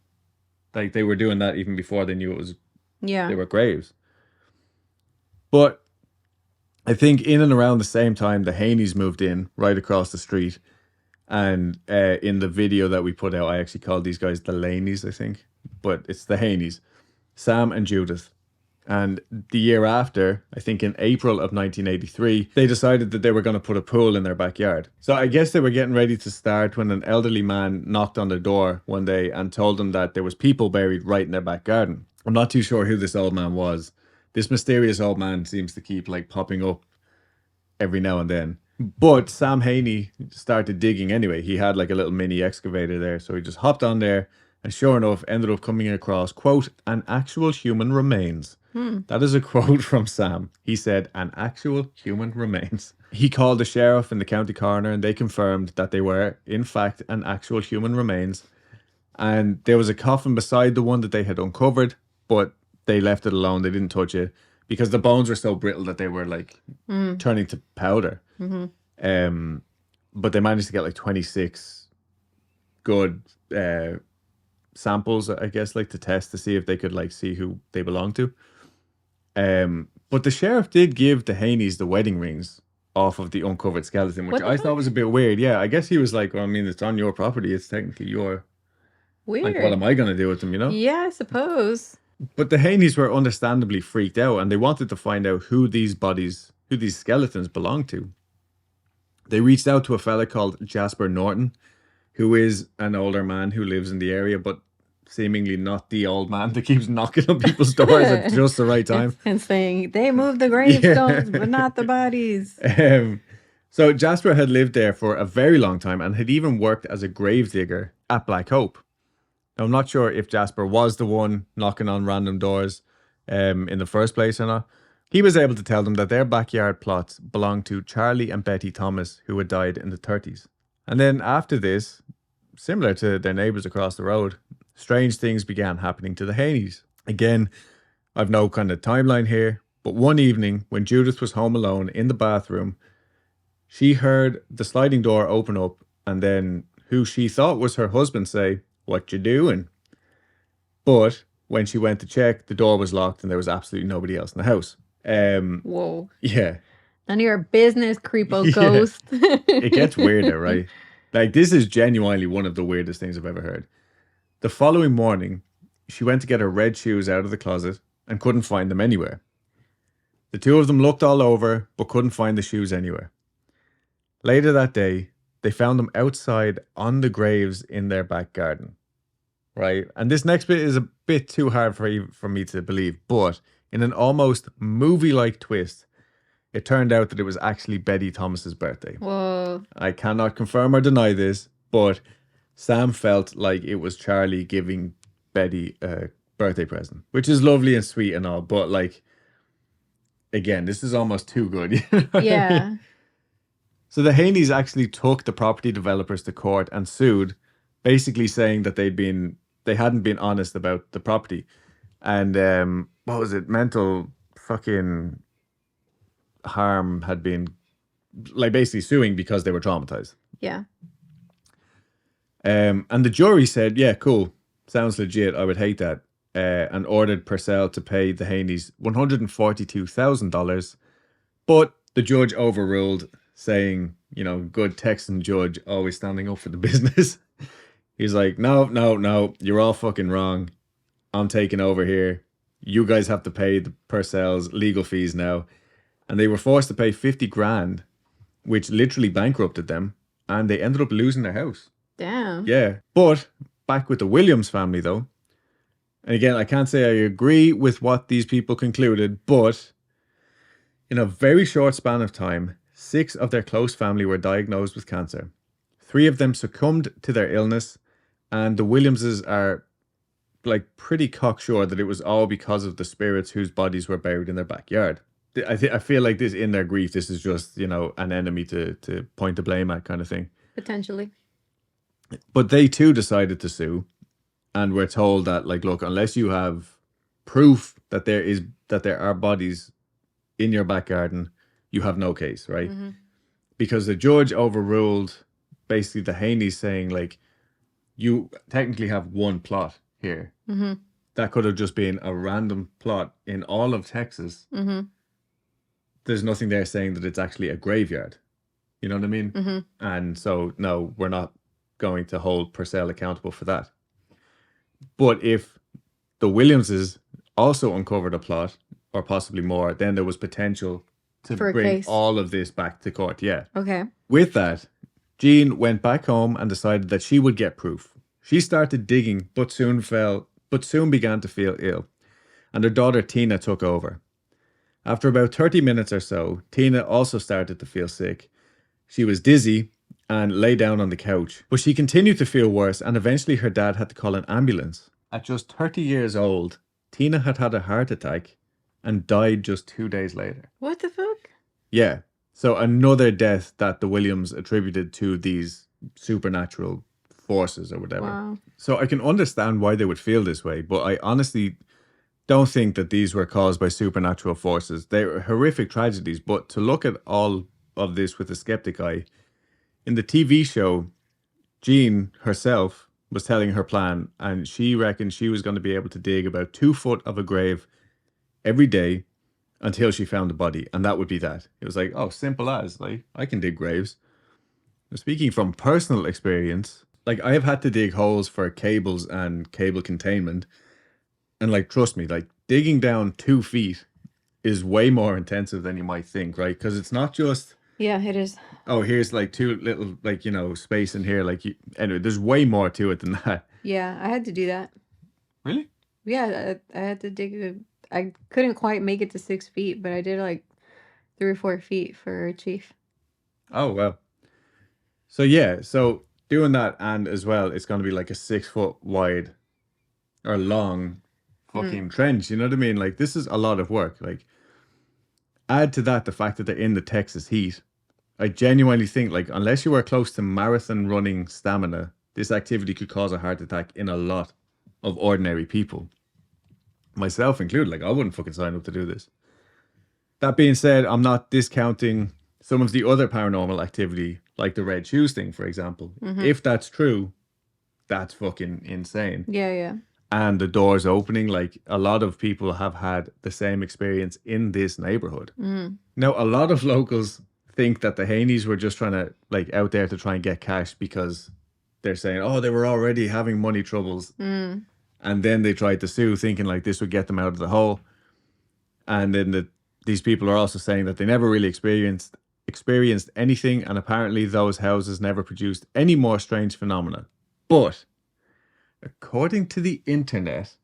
Like they were doing that even before they knew it was they were graves. But I think in and around the same time, the Haneys moved in right across the street. And in the video that we put out, I actually called these guys the Laneys, I think. But it's the Haneys. Sam and Judith. And the year after, I think in April of 1983, they decided that they were going to put a pool in their backyard. So I guess they were getting ready to start when an elderly man knocked on their door one day and told them that there was people buried right in their back garden. I'm not too sure who this old man was. This mysterious old man seems to keep like popping up every now and then. But Sam Haney started digging anyway. He had like a little mini excavator there. So he just hopped on there and sure enough ended up coming across, quote, an actual human remains. That is a quote from Sam. He said, an actual human remains. He called the sheriff and the county coroner and they confirmed that they were, in fact, an actual human remains. And there was a coffin beside the one that they had uncovered, but they left it alone. They didn't touch it because the bones were so brittle that they were like turning to powder. But they managed to get like 26 good samples, I guess, like to test to see if they could like see who they belonged to. But the sheriff did give the Haneys the wedding rings off of the uncovered skeleton, which I thought was a bit weird. Yeah, I guess he was like, well, I mean, it's on your property. It's technically your... Weird. Like, what am I going to do with them, you know? Yeah, I suppose. But the Haneys were understandably freaked out and they wanted to find out who these skeletons belonged to. They reached out to a fella called Jasper Norton, who is an older man who lives in the area, but seemingly not the old man that keeps knocking on people's doors at just the right time. And saying, they moved the gravestones, but not the bodies. So Jasper had lived there for a very long time and had even worked as a gravedigger at Black Hope. Now, I'm not sure if Jasper was the one knocking on random doors in the first place or not. He was able to tell them that their backyard plots belonged to Charlie and Betty Thomas, who had died in the 30s. And then after this, similar to their neighbours across the road, strange things began happening to the Haneys. Again, I've no kind of timeline here, but one evening when Judith was home alone in the bathroom, she heard the sliding door open up and then who she thought was her husband say, "What you doing?" But when she went to check, the door was locked and there was absolutely nobody else in the house. Whoa. Yeah. None of your business, creepo ghost. It gets weirder, right? Like, this is genuinely one of the weirdest things I've ever heard. The following morning, she went to get her red shoes out of the closet and couldn't find them anywhere. The two of them looked all over, but couldn't find the shoes anywhere. Later that day, they found them outside on the graves in their back garden. Right? And this next bit is a bit too hard for me to believe, but in an almost movie-like twist, it turned out that it was actually Betty Thomas's birthday. Whoa. I cannot confirm or deny this, but Sam felt like it was Charlie giving Betty a birthday present, which is lovely and sweet and all, but like, again, this is almost too good. You know what I Yeah. mean? So the Haneys actually took the property developers to court and sued, basically saying that they hadn't been honest about the property. And what was it? Mental fucking harm had been, like, basically suing because they were traumatized. Yeah. And the jury said, yeah, cool, sounds legit, I would hate that, and ordered Purcell to pay the Haneys $142,000. But the judge overruled, saying, you know, good Texan judge, always standing up for the business. He's like, no, you're all fucking wrong. I'm taking over here. You guys have to pay the Purcell's legal fees now. And they were forced to pay 50 grand, which literally bankrupted them. And they ended up losing their house. Damn. Yeah. But back with the Williams family, though. And again, I can't say I agree with what these people concluded, but in a very short span of time, 6 of their close family were diagnosed with cancer. 3 of them succumbed to their illness, and the Williamses are like pretty cocksure that it was all because of the spirits whose bodies were buried in their backyard. I feel like this, in their grief, this is just, you know, an enemy to point the blame at kind of thing. Potentially. But they too decided to sue, and were told that, like, look, unless you have proof that there are bodies in your back garden, you have no case, right? Mm-hmm. Because the judge overruled basically the Haneys, saying, like, you technically have one plot here. Mm-hmm. That could have just been a random plot in all of Texas. Mm-hmm. There's nothing there saying that it's actually a graveyard. You know what I mean? Mm-hmm. And so, no, we're not going to hold Purcell accountable for that. But if the Williamses also uncovered a plot, or possibly more, then there was potential to For a bring case. all of this back to court. Yeah. Okay. With that, Jean went back home and decided that she would get proof. She started digging, but soon began to feel ill, and her daughter Tina took over. After about 30 minutes or so, Tina also started to feel sick. She was dizzy and lay down on the couch, but she continued to feel worse, and eventually her dad had to call an ambulance. At just 30 years old, Tina had had a heart attack and died just 2 days later. What the fuck? Yeah. So another death that the Williams attributed to these supernatural forces or whatever. Wow. So I can understand why they would feel this way, but I honestly don't think that these were caused by supernatural forces. They were horrific tragedies, but to look at all of this with a skeptic eye, in the TV show, Jean herself was telling her plan, and she reckoned she was going to be able to dig about 2 foot of a grave every day until she found a body, and that would be that. It was like, oh, simple as, like, I can dig graves. Speaking from personal experience, like, I have had to dig holes for cables and cable containment, and, like, trust me, like, digging down 2 feet is way more intensive than you might think, right? Because it's not just, Yeah, it is. oh, here's like 2 little, like, you know, space in here, like, anyway, there's way more to it than that. Yeah, I had to do that. Really? Yeah, I had to dig. I couldn't quite make it to 6 feet, but I did like 3 or 4 feet for Chief. Oh, well. So, yeah, so doing that, and as well, it's going to be like a 6 foot wide or long fucking trench. You know what I mean? Like, this is a lot of work. Like, add to that the fact that they're in the Texas heat. I genuinely think, like, unless you are close to marathon running stamina, this activity could cause a heart attack in a lot of ordinary people. Myself included. Like, I wouldn't fucking sign up to do this. That being said, I'm not discounting some of the other paranormal activity, like the red shoes thing, for example. If that's true, that's fucking insane. Yeah. And the doors opening, like, a lot of people have had the same experience in this neighborhood. Now, a lot of locals think that the Haneys were just trying to, like, out there to try and get cash, because they're saying, oh, they were already having money troubles. And then they tried to sue, thinking like this would get them out of the hole. And then these people are also saying that they never really experienced anything, and apparently those houses never produced any more strange phenomena. But according to the internet,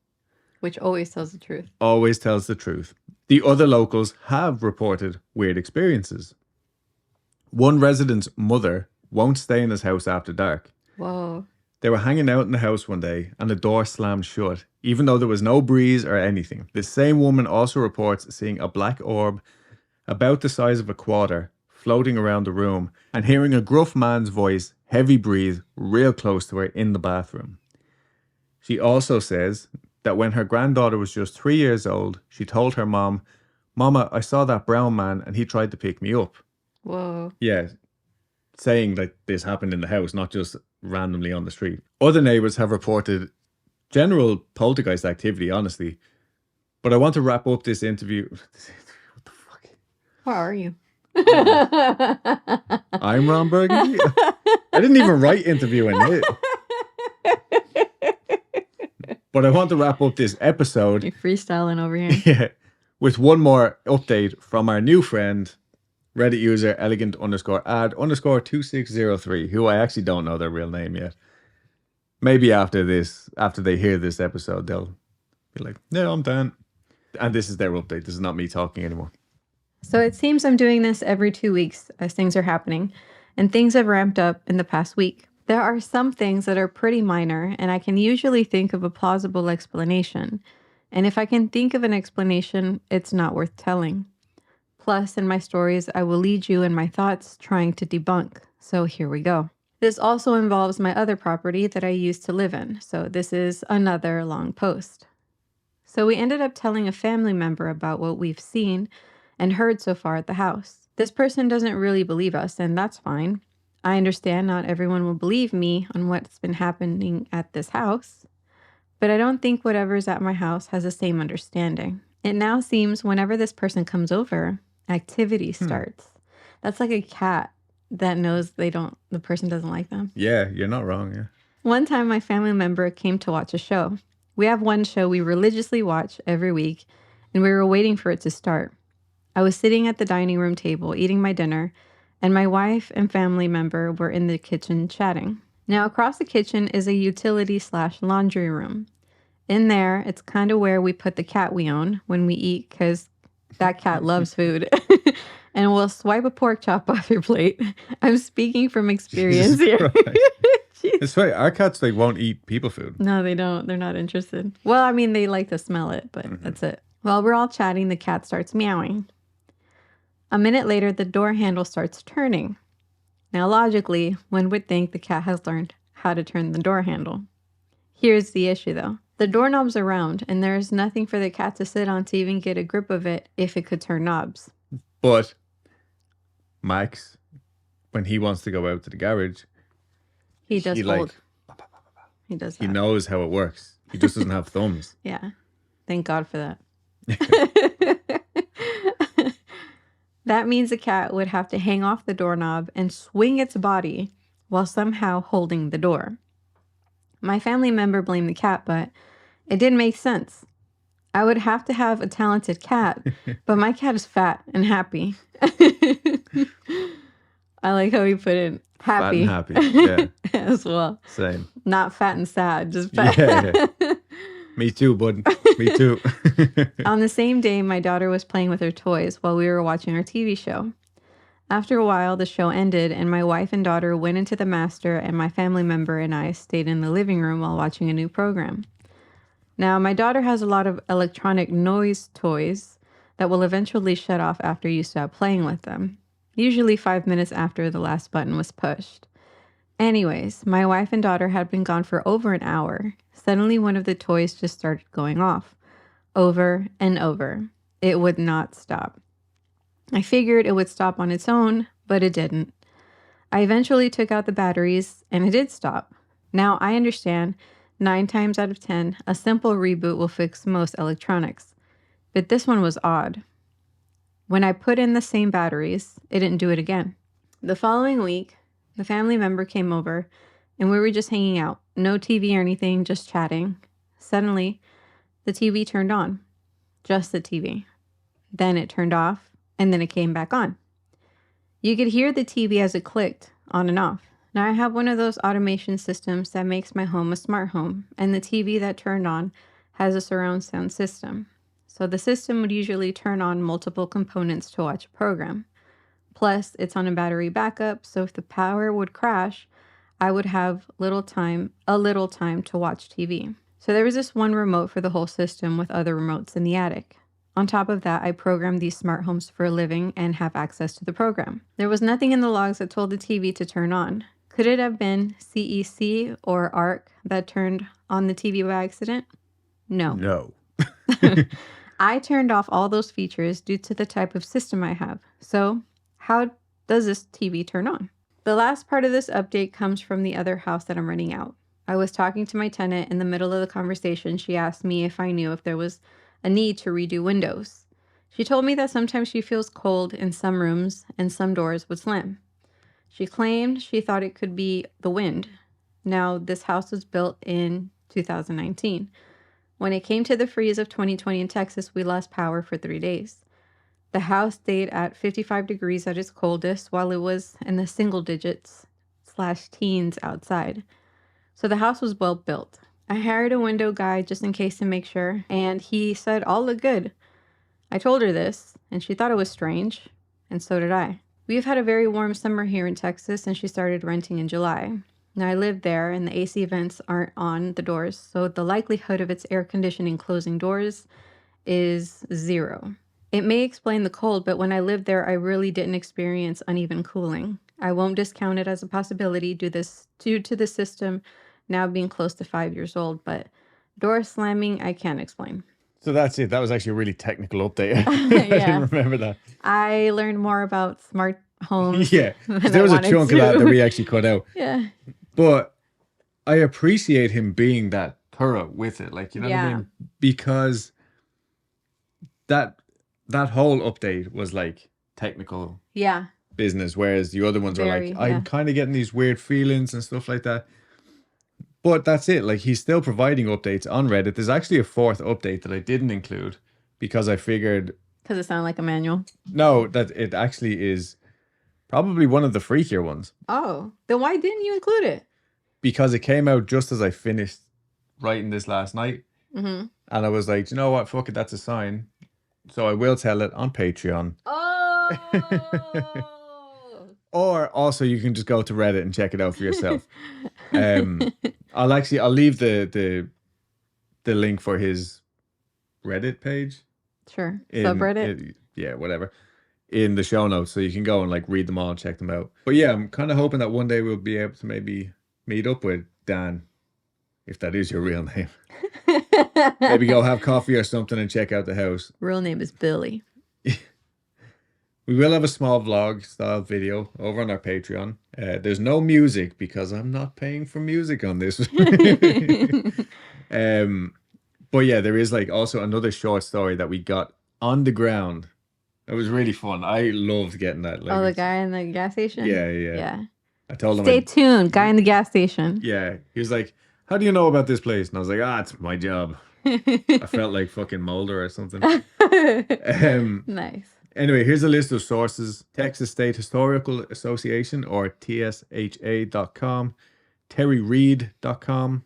Which always tells the truth. always tells the truth, the other locals have reported weird experiences. One resident's mother won't stay in his house after dark. Whoa. They were hanging out in the house one day and the door slammed shut, even though there was no breeze or anything. This same woman also reports seeing a black orb about the size of a quarter floating around the room and hearing a gruff man's voice, heavy breathe, real close to her in the bathroom. She also says that when her granddaughter was just 3 years old, she told her mom, "Mama, I saw that brown man and he tried to pick me up." Whoa. Yeah, saying that this happened in the house, not just randomly on the street. Other neighbours have reported general poltergeist activity, honestly. But I want to wrap up this interview. What the fuck? Where are you? I'm Ron Burgundy. I didn't even write interview in it. But I want to wrap up this episode. You're freestyling over here. Yeah, with one more update from our new friend, Reddit user elegant_ad_2603, who I actually don't know their real name yet. Maybe after they hear this episode, they'll be like, "Yeah, I'm Dan." And this is their update. This is not me talking anymore. So it seems I'm doing this every 2 weeks as things are happening, and things have ramped up in the past week. There are some things that are pretty minor, and I can usually think of a plausible explanation. And if I can think of an explanation, it's not worth telling. Plus, in my stories, I will lead you in my thoughts trying to debunk. So here we go. This also involves my other property that I used to live in. So this is another long post. So we ended up telling a family member about what we've seen and heard so far at the house. This person doesn't really believe us, and that's fine. I understand not everyone will believe me on what's been happening at this house, but I don't think whatever's at my house has the same understanding. It now seems whenever this person comes over, activity starts. That's like a cat that knows the person doesn't like them. Yeah, you're not wrong. Yeah. One time my family member came to watch a show. We have one show we religiously watch every week, and we were waiting for it to start. I was sitting at the dining room table eating my dinner, and my wife and family member were in the kitchen chatting. Now, across the kitchen is a utility/laundry room. In there, it's kind of where we put the cat we own when we eat, because that cat loves food. And we'll swipe a pork chop off your plate. I'm speaking from experience here. It's right. Our cats, they won't eat people food. No, they don't. They're not interested. Well, I mean, they like to smell it, but that's it. While we're all chatting, the cat starts meowing. A minute later, the door handle starts turning. Now, logically, one would think the cat has learned how to turn the door handle. Here's the issue, though. The doorknob's are round, and there is nothing for the cat to sit on to even get a grip of it if it could turn knobs. But Max, when he wants to go out to the garage, He does he hold. He does that. he knows how it works. He just doesn't have thumbs. Yeah. Thank God for that. That means the cat would have to hang off the doorknob and swing its body while somehow holding the door. My family member blamed the cat, but it didn't make sense. I would have to have a talented cat, but my cat is fat and happy. I like how he put it happy. Fat and happy, yeah. As well. Same. Not fat and sad, just fat. Yeah. Me too, bud. Me too. On the same day, my daughter was playing with her toys while we were watching our TV show. After a while, the show ended, and my wife and daughter went into the master, and my family member and I stayed in the living room while watching a new program. Now, my daughter has a lot of electronic noise toys that will eventually shut off after you stop playing with them, usually 5 minutes after the last button was pushed. Anyways, my wife and daughter had been gone for over an hour. Suddenly, one of the toys just started going off, over and over. It would not stop. I figured it would stop on its own, but it didn't. I eventually took out the batteries, and it did stop. Now, I understand 9 times out of 10, a simple reboot will fix most electronics. But this one was odd. When I put in the same batteries, it didn't do it again. The following week, the family member came over, and we were just hanging out. No TV or anything, just chatting. Suddenly, the TV turned on. Just the TV. Then it turned off, and then it came back on. You could hear the TV as it clicked, on and off. Now, I have one of those automation systems that makes my home a smart home, and the TV that turned on has a surround sound system. So the system would usually turn on multiple components to watch a program. Plus, it's on a battery backup, so if the power would crash, I would have a little time to watch TV. So there was this one remote for the whole system with other remotes in the attic. On top of that, I programmed these smart homes for a living and have access to the program. There was nothing in the logs that told the TV to turn on. Could it have been CEC or ARC that turned on the TV by accident? No. No. I turned off all those features due to the type of system I have. So, how does this TV turn on? The last part of this update comes from the other house that I'm renting out. I was talking to my tenant. In the middle of the conversation, she asked me if I knew if there was a need to redo windows. She told me that sometimes she feels cold in some rooms and some doors would slam. She claimed she thought it could be the wind. Now, this house was built in 2019. When it came to the freeze of 2020 in Texas, we lost power for 3 days. The house stayed at 55 degrees at its coldest while it was in the single digits/teens outside. So the house was well built. I hired a window guy just in case to make sure, and he said all looked good. I told her this, and she thought it was strange, and so did I. We've had a very warm summer here in Texas, and she started renting in July. Now, I live there, and the AC vents aren't on the doors, so the likelihood of its air conditioning closing doors is 0. It may explain the cold, but when I lived there, I really didn't experience uneven cooling. I won't discount it as a possibility due to the system now being close to 5 years old, but door slamming, I can't explain. So that's it. That was actually a really technical update. I didn't remember that. I learned more about smart homes. Yeah. There was a chunk of that we actually cut out. Yeah. But I appreciate him being that thorough with it. Like, you know what I mean? Because that whole update was like technical business, whereas the other ones are like, I'm kind of getting these weird feelings and stuff like that. But that's it. Like, he's still providing updates on Reddit. There's actually a 4th update that I didn't include because I figured... Because it sounded like a manual? No, that it actually is probably one of the freakier ones. Oh, then why didn't you include it? Because it came out just as I finished writing this last night. Mm-hmm. And I was like, you know what? Fuck it, that's a sign. So I will tell it on Patreon. Oh! Or also you can just go to Reddit and check it out for yourself. I'll leave the link for his Reddit page. Sure. Subreddit? Yeah, whatever. In the show notes, so you can go and like read them all and check them out. But yeah, I'm kind of hoping that one day we'll be able to maybe meet up with Dan, if that is your real name. Maybe go have coffee or something and check out the house. Real name is Billy. We will have a small vlog style video over on our Patreon. There's no music because I'm not paying for music on this. But yeah, there is like also another short story that we got on the ground. It was really fun. I loved getting that. Like, the guy in the gas station? Yeah. I told him. Stay tuned, guy in the gas station. Yeah. He was like, how do you know about this place? And I was like, it's my job. I felt like fucking Mulder or something. Nice. Anyway, here's a list of sources. Texas State Historical Association, or TSHA.com, terryreed.com,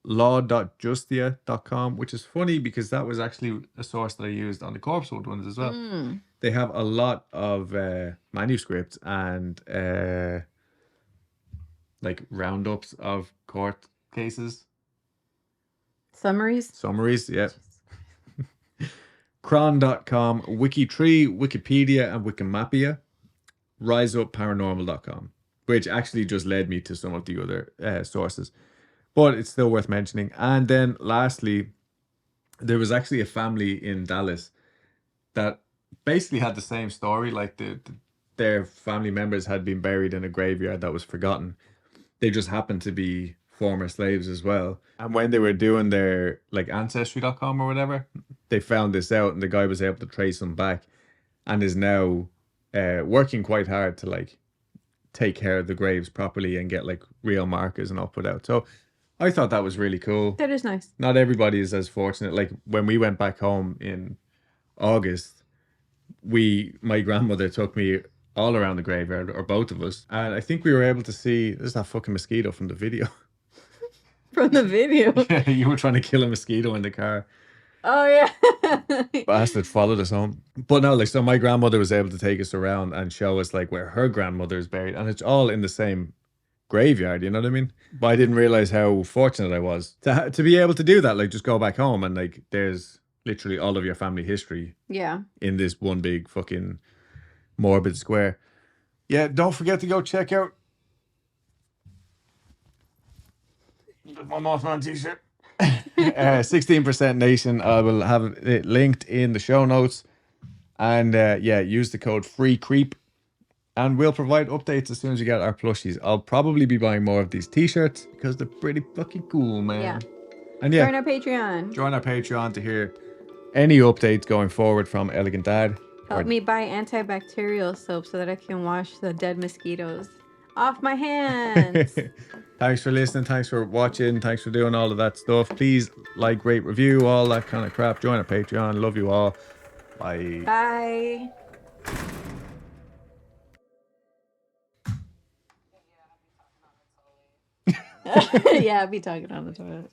law.justia.com, which is funny because that was actually a source that I used on the Corpsewood ones as well. They have a lot of manuscripts and like roundups of court cases. Summaries, yeah. Cron.com, Wikitree, Wikipedia, and Wikimapia. RiseUpParanormal.com, which actually just led me to some of the other sources. But it's still worth mentioning. And then lastly, there was actually a family in Dallas that basically had the same story. Like their family members had been buried in a graveyard that was forgotten. They just happened to be former slaves as well. And when they were doing their like ancestry.com or whatever, they found this out and the guy was able to trace them back and is now working quite hard to like take care of the graves properly and get like real markers and all put out. So I thought that was really cool. That is nice. Not everybody is as fortunate. Like when we went back home in August, my grandmother took me all around the graveyard, or both of us, and I think we were able to see, there's that fucking mosquito from the video. From the video? Yeah, you were trying to kill a mosquito in the car. Oh, yeah. Bastard followed us home. But no, like, so my grandmother was able to take us around and show us like where her grandmother is buried, and it's all in the same graveyard, you know what I mean? But I didn't realize how fortunate I was to be able to do that. Like, just go back home and like there's literally all of your family history Yeah. in this one big fucking morbid square. Yeah, don't forget to go check out my Mothman t-shirt. 16% Nation. I will have it linked in the show notes. And yeah, use the code FREECREEP. And we'll provide updates as soon as we get our plushies. I'll probably be buying more of these t-shirts because they're pretty fucking cool, man. Yeah. And yeah, Join our Patreon. join our Patreon to hear any updates going forward from Elegant Dad. Help me buy antibacterial soap so that I can wash the dead mosquitoes off my hands. Thanks for listening. Thanks for watching. Thanks for doing all of that stuff. Please like, rate, review, all that kind of crap. Join our Patreon. Love you all. Bye. Bye. Yeah, I'll be talking on the toilet.